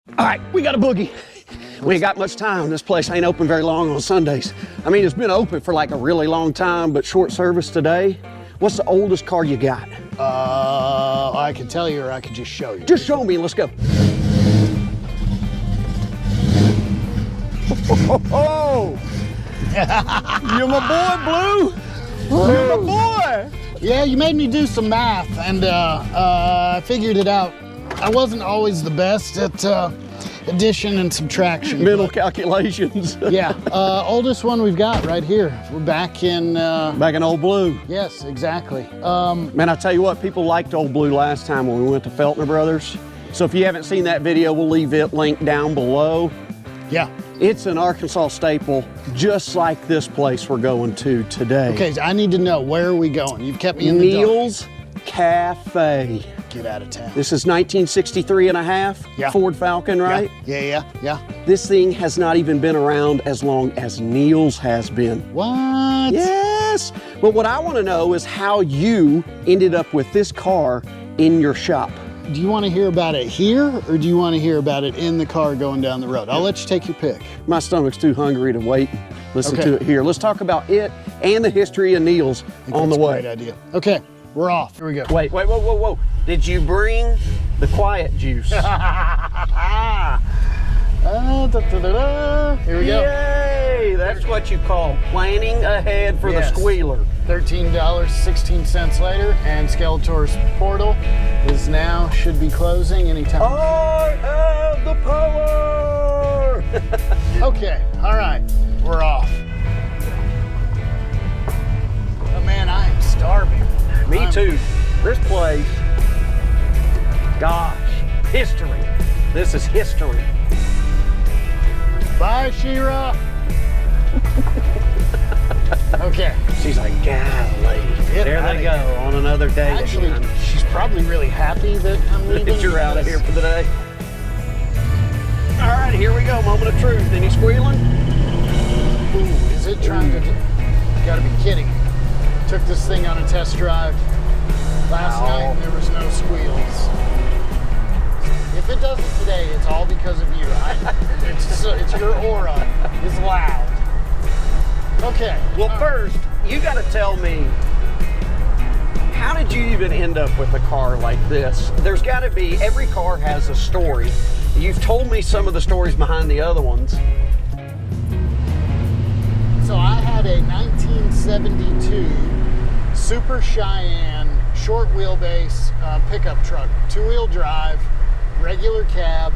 All right, we got a boogie. We ain't got much time. This place ain't open very long on Sundays. I mean, it's been open for like a really long time, but short service today. What's the oldest car you got? I can tell you, or I could just show you. Just show me, let's go. Oh, you're my boy, Blue. You're my boy. Yeah, you made me do some math, and I figured it out. I wasn't always the best at addition and subtraction. Mental calculations. Yeah, oldest one we've got right here. We're back in... Back in Old Blue. Yes, exactly. Man, I tell you what, people liked Old Blue last time when we went to Feltner Brothers. So if you haven't seen that video, we'll leave it linked down below. Yeah. It's an Arkansas staple, just like this place we're going to today. Okay, so I need to know, where are we going? You've kept me in the dark. Neal's Cafe. Get out of town. This is 1963 and a half, Yeah. Ford Falcon, right? Yeah. This thing has not even been around as long as Neal's has been. What? Yes, but what I want to know is how you ended up with this car in your shop. Do you want to hear about it here, or do you want to hear about it in the car going down the road? I'll let you take your pick. My stomach's too hungry to wait. Listen Okay. to it here. Let's talk about it and the history of Neal's on the way. Great idea. Okay, we're off. Here we go. Wait, whoa. Did you bring the quiet juice? Here we go. Yay! That's what you call planning ahead for the Yes. squealer. $13.16 later, and Skeletor's portal is now, should be closing anytime. I have the power! Okay, all right, we're off. Oh man, I am starving. Me too. This place, gosh, history. This is history. Bye, Shira. Okay. She's like, golly. Get There outta they go here. on another day. Actually, again. she's probably really happy that I'm leaving. That you're out of here for the day. All right, here we go. Moment of truth. Any squealing? Ooh, is it trying to... You gotta be kidding. Took this thing on a test drive last Ow. night, and there was no squeals. If it doesn't today, it's all because of you. It's your aura is loud. Okay. Well, first, you got to tell me, how did you even end up with a car like this? There's got to be, every car has a story. You've told me some of the stories behind the other ones. So I had a 1972 Super Cheyenne short wheelbase pickup truck, 2-wheel drive, regular cab.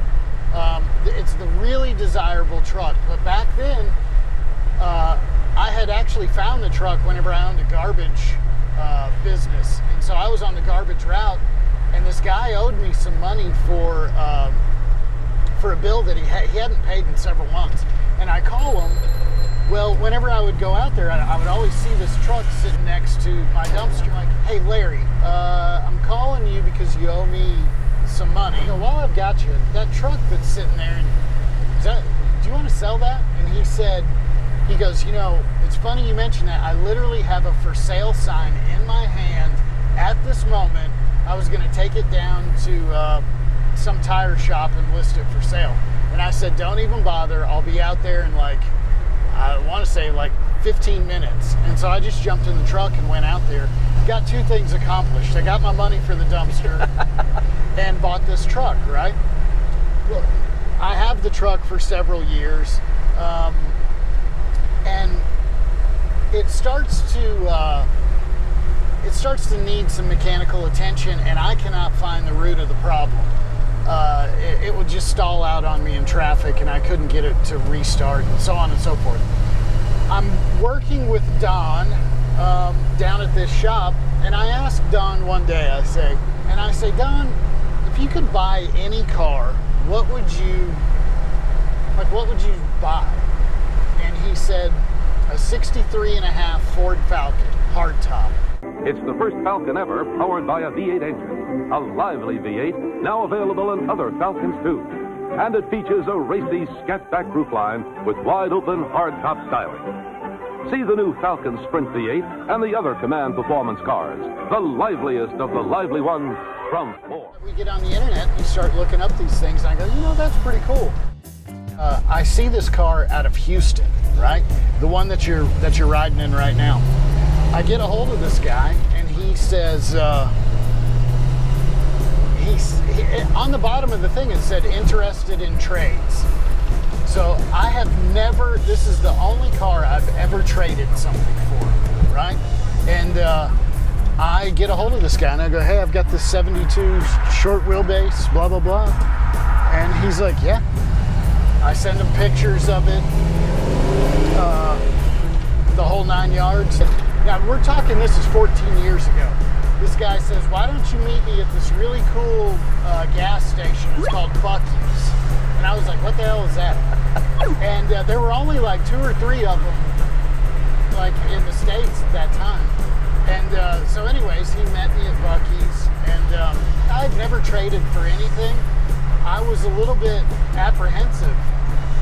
It's the really desirable truck, but back then I had actually found the truck whenever I owned a garbage business, and so I was on the garbage route, and this guy owed me some money for a bill that he hadn't paid in several months. And I call him. Well, whenever I would go out there, I would always see this truck sitting next to my dumpster. Like, hey Larry, I'm calling you because you owe me some money. You know, while I've got you, that truck that's sitting there, do you want to sell that? And he goes, you know, it's funny you mention that. I literally have a for sale sign in my hand at this moment. I was going to take it down to some tire shop and list it for sale. And I said, don't even bother. I'll be out there in I want to say 15 minutes. And so I just jumped in the truck and went out there. Got two things accomplished. I got my money for the dumpster and bought this truck, right? Look, I have the truck for several years. And it starts to need some mechanical attention, and I cannot find the root of the problem. It would just stall out on me in traffic, and I couldn't get it to restart, and so on and so forth. I'm working with Don down at this shop, and I asked Don one day, I say, Don, if you could buy any car, what would you buy? And he said, a 63 and a half Ford Falcon, hardtop. It's the first Falcon ever powered by a V8 engine. A lively V8, now available in other Falcons too. And it features a racy scat-back roofline with wide-open hardtop styling. See the new Falcon Sprint V8 and the other Command performance cars. The liveliest of the lively ones from Ford. We get on the internet and you start looking up these things, and I go, you know, that's pretty cool. I see this car out of Houston, right? The one that you're riding in right now. I get a hold of this guy, and he says, on the bottom of the thing it said interested in trades. So I have never, this is the only car I've ever traded something for, right? And I get a hold of this guy and I go, hey, I've got this 72 short wheelbase, blah, blah, blah. And he's like, yeah. I send him pictures of it, the whole 9 yards. Now we're talking, this is 14 years ago. This guy says, why don't you meet me at this really cool gas station? It's called Buc-ee's. And I was like, what the hell is that? And there were only like 2 or 3 of them, like in the States at that time. And so anyways, he met me at Buc-ee's, and I'd never traded for anything. I was a little bit apprehensive.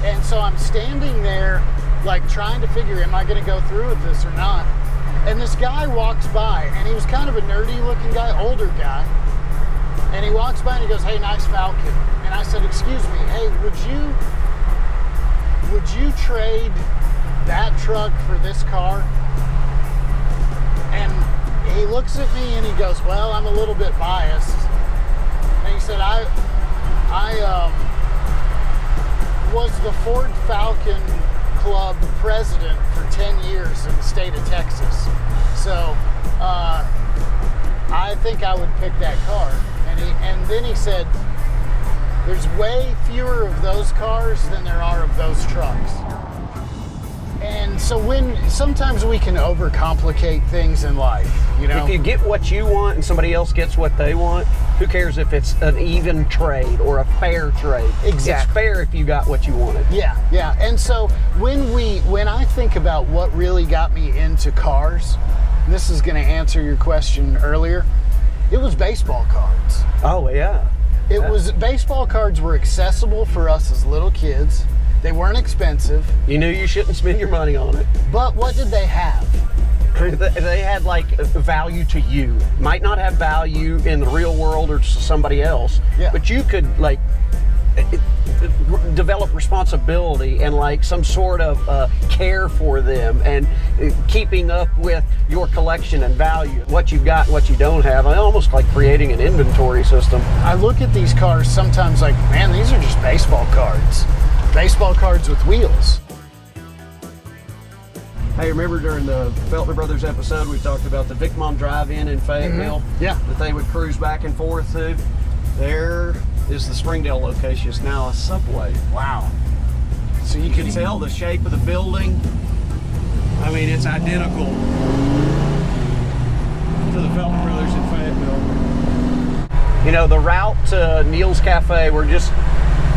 And so I'm standing there, like trying to figure, am I gonna go through with this or not? And this guy walks by, and he was kind of a nerdy looking guy, older guy. And he walks by and he goes, hey, nice Falcon. And I said, excuse me, hey, would you trade that truck for this car? And he looks at me and he goes, well, I'm a little bit biased. And he said, I was the Ford Falcon Club president for 10 years in the state of Texas. So I think I would pick that car. And then he said, there's way fewer of those cars than there are of those trucks. And so sometimes we can overcomplicate things in life, you know? If you get what you want and somebody else gets what they want, who cares if it's an even trade or a fair trade? Exactly. It's fair if you got what you wanted. Yeah, yeah. And so when I think about what really got me into cars, and this is going to answer your question earlier, it was baseball cards. Oh, yeah. Baseball cards were accessible for us as little kids. They weren't expensive. You knew you shouldn't spend your money on it. But what did they have? They had like value to you. Might not have value in the real world or to somebody else, yeah. But you could like develop responsibility and like some sort of care for them and keeping up with your collection and value. What you've got, what you don't have, almost like creating an inventory system. I look at these cars sometimes like, man, these are just baseball cards. Baseball cards with wheels. Hey, remember during the Feltner Brothers episode, we talked about the Vic Mom Drive-In in Fayetteville? Mm-hmm. Yeah. That they would cruise back and forth to. There is the Springdale location. It's now a Subway. Wow. So you can tell the shape of the building. I mean, it's identical to the Feltner Brothers in Fayetteville. You know, the route to Neal's Cafe, we're just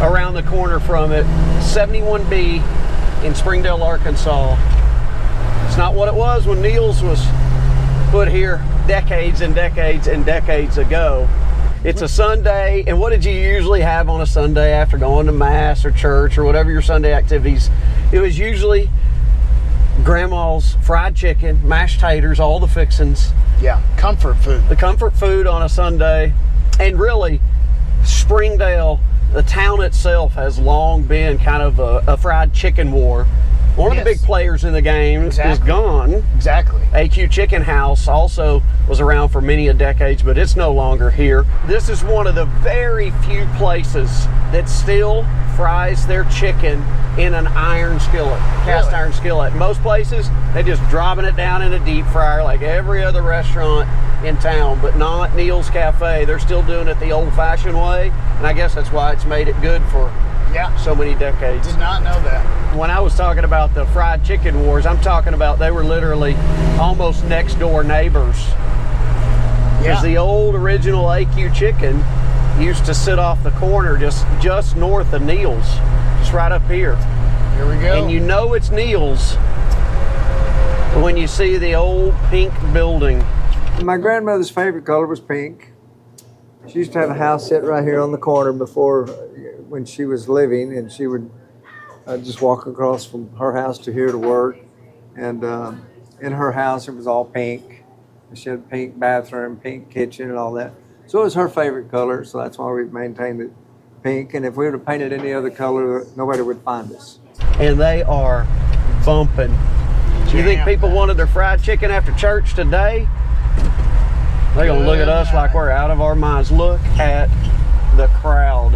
around the corner from it. 71B in Springdale, Arkansas. It's not what it was when Neal's was put here decades and decades and decades ago. It's a Sunday, and what did you usually have on a Sunday after going to mass or church or whatever your Sunday activities? It was usually grandma's fried chicken, mashed taters, all the fixings. Yeah, comfort food. The comfort food on a Sunday. And really, Springdale, the town itself, has long been kind of a fried chicken war. One of the big players in the game is gone. Exactly. AQ Chicken House also was around for many a decades, but it's no longer here. This is one of the very few places that still fries their chicken in an iron skillet, cast iron skillet. Most places, they just dropping it down in a deep fryer like every other restaurant in town, but not Neal's Cafe. They're still doing it the old-fashioned way, and I guess that's why it's made it good for so many decades. Did not know that. When I was talking about the fried chicken wars, I'm talking about they were literally almost next door neighbors. Because the old original AQ chicken used to sit off the corner just north of Neal's, just right up here. Here we go. And you know it's Neal's when you see the old pink building. My grandmother's favorite color was pink. She used to have a house set right here on the corner before, when she was living, and she would just walk across from her house to here to work. And in her house, it was all pink. She had a pink bathroom, pink kitchen, and all that. So it was her favorite color, so that's why we've maintained it pink. And if we would have painted any other color, nobody would find us. And they are bumping. You think people wanted their fried chicken after church today? They're gonna look at us like we're out of our minds. Look at the crowd.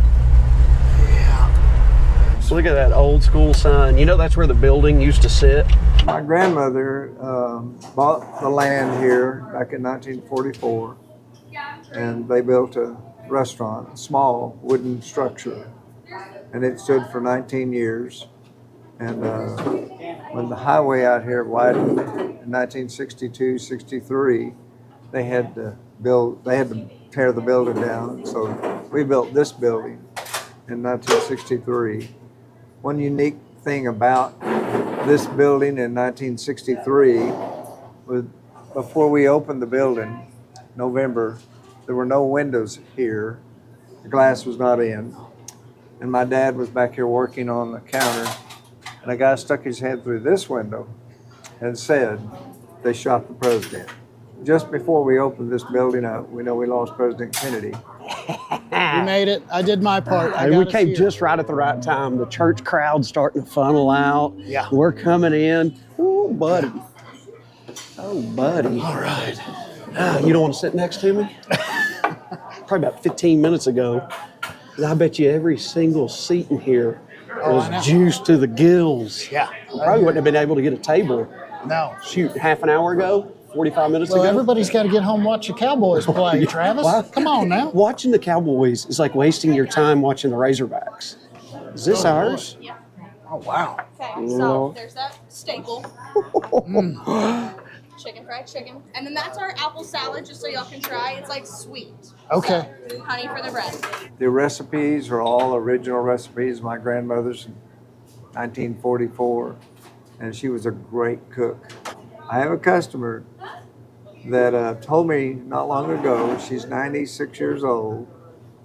Yeah. So look at that old school sign. You know that's where the building used to sit? My grandmother bought the land here back in 1944, and they built a restaurant, a small wooden structure, and it stood for 19 years. And when the highway out here widened in 1962, 63, they had to tear the building down. So we built this building in 1963. One unique thing about this building in 1963 was before we opened the building, November, there were no windows here. The glass was not in. And my dad was back here working on the counter, and a guy stuck his head through this window and said, they shot the president. Just before we opened this building up, we know we lost President Kennedy. We made it. I did my part. We came just right at the right time. The church crowd's starting to funnel out. Yeah. We're coming in. Oh, buddy. Oh, buddy. All right. You don't want to sit next to me? Probably about 15 minutes ago. And I bet you every single seat in here was juiced to the gills. Yeah. Probably wouldn't have been able to get a table. No. Shoot, half an hour ago? 45 minutes ago? Well, everybody's got to get home and watch the Cowboys play, Travis. Well, come on now. Watching the Cowboys is like wasting your time watching the Razorbacks. Is this ours? Yeah. Oh, wow. Okay, so there's that staple. Chicken, fried chicken. And then that's our apple salad, just so y'all can try. It's like sweet. Okay. So, honey for the bread. The recipes are all original recipes. My grandmother's in 1944, and she was a great cook. I have a customer that told me not long ago, she's 96 years old.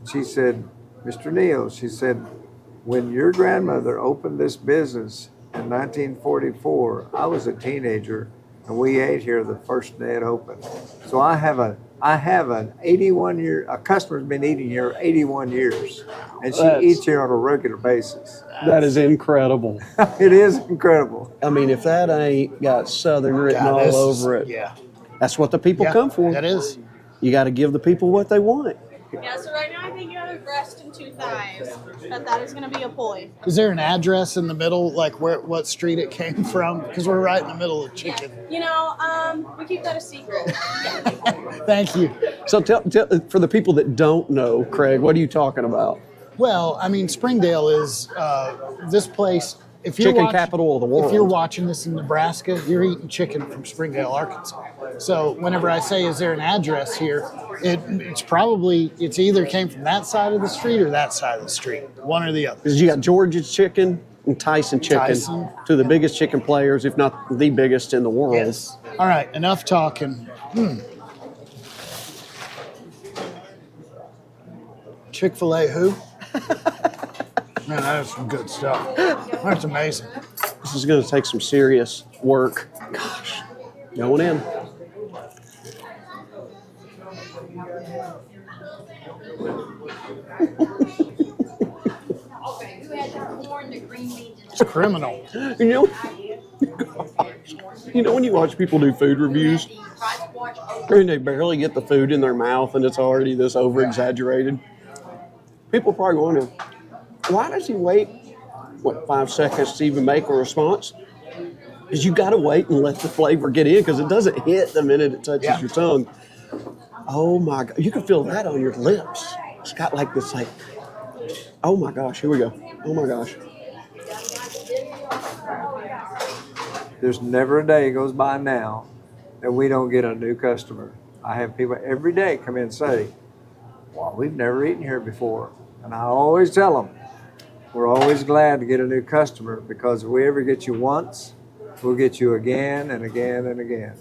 She said, Mr. Neal, she said, when your grandmother opened this business in 1944, I was a teenager, and we ate here the first day it opened. So I have an 81-year, a customer's been eating here 81 years, and she eats here on a regular basis. That is incredible. It is incredible. I mean, if that ain't got Southern written all over it, that's what the people come for. That is. You got to give the people what they want. Yeah, so right now I think you have a breast and 2 thighs, but that is going to be a pulley. Is there an address in the middle, like what street it came from? Because we're right in the middle of chicken. You know, we keep that a secret. Thank you. So tell, for the people that don't know, Craig, what are you talking about? Well, I mean, Springdale is this place. If you're Chicken capital of the world. If you're watching this in Nebraska, you're eating chicken from Springdale, Arkansas. So whenever I say, is there an address here, it's either came from that side of the street or that side of the street, one or the other. Because you got George's Chicken and Tyson Chicken, two of the biggest chicken players, if not the biggest in the world. Yes. All right, enough talking. Chick-fil-A who? Man, that is some good stuff. That's amazing. This is going to take some serious work. Gosh, going in. It's criminal. You know when you watch people do food reviews, and they barely get the food in their mouth and it's already this over-exaggerated? People probably wonder, why does he wait, 5 seconds to even make a response? Because you got to wait and let the flavor get in, because it doesn't hit the minute it touches your tongue. Oh my God, you can feel that on your lips. It's got like this, oh my gosh, here we go. Oh my gosh. There's never a day goes by now that we don't get a new customer. I have people every day come in and say, well, we've never eaten here before. And I always tell them, we're always glad to get a new customer, because if we ever get you once, we'll get you again and again and again,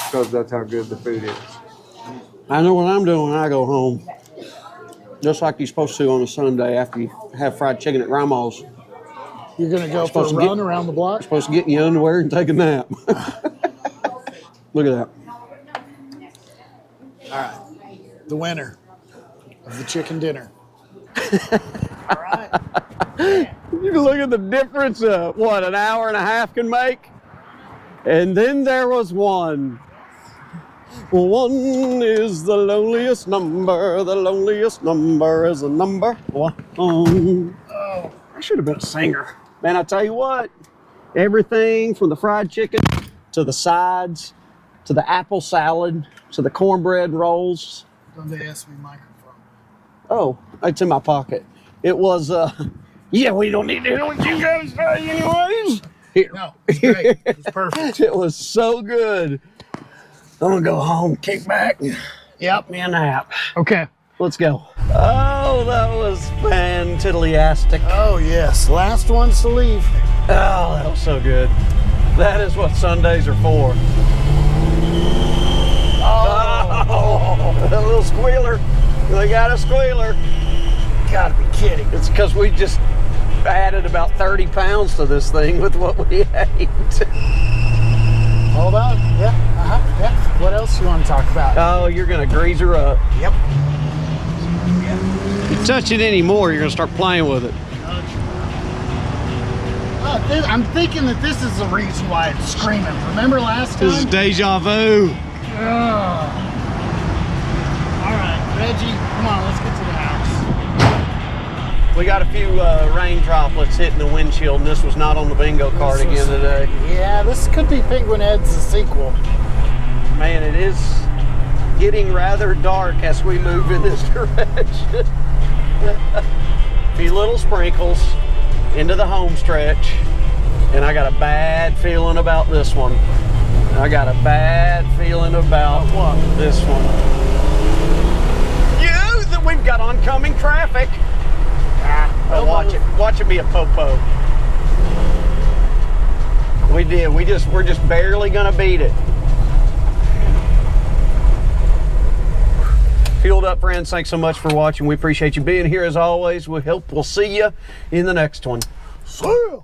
because that's how good the food is. I know what I'm doing when I go home. Just like you're supposed to on a Sunday after you have fried chicken at Grandma's. You're gonna go for a run around the block? Supposed to get in your underwear and take a nap. Look at that. All right. The winner of the chicken dinner. All right. You can look at the difference what an hour and a half can make. And then there was one. One is the loneliest number. The loneliest number is a number one. Oh, I should have been a singer. Man, I tell you what, everything from the fried chicken to the sides, to the apple salad, to the cornbread rolls. Don't they ask me microphone? Oh, it's in my pocket. It was, yeah, we don't need to hear what you guys say anyways. Here. No, it's great. It was perfect. It was so good. I'm gonna go home, kick back, Yep. me a nap. Okay. Let's go. Oh, that was fantastic. Oh, yes. Last ones to leave. Oh, that was so good. That is what Sundays are for. Oh, that little squealer. They got a squealer. Gotta be kidding. It's because we just added about 30 pounds to this thing with what we ate. Hold on. Yeah. Yeah. What else you want to talk about? Oh, you're gonna grease her up. Yep. You touch it anymore, you're gonna start playing with it. I'm thinking that this is the reason why it's screaming. Remember last time? This is deja vu. All right, Reggie, come on, let's get to the house. We got a few rain droplets hitting the windshield, and this was not on the bingo card again today. Yeah, this could be Penguin Ed's the sequel. Man, it is getting rather dark as we move in this direction. A few little sprinkles into the home stretch, and I got a bad feeling about this one. I got a bad feeling about this one. That we've got oncoming traffic. Oh, watch it be a popo. We did. We're just barely gonna beat it. Fueled up, friends. Thanks so much for watching. We appreciate you being here as always. We hope we'll see you in the next one. See ya.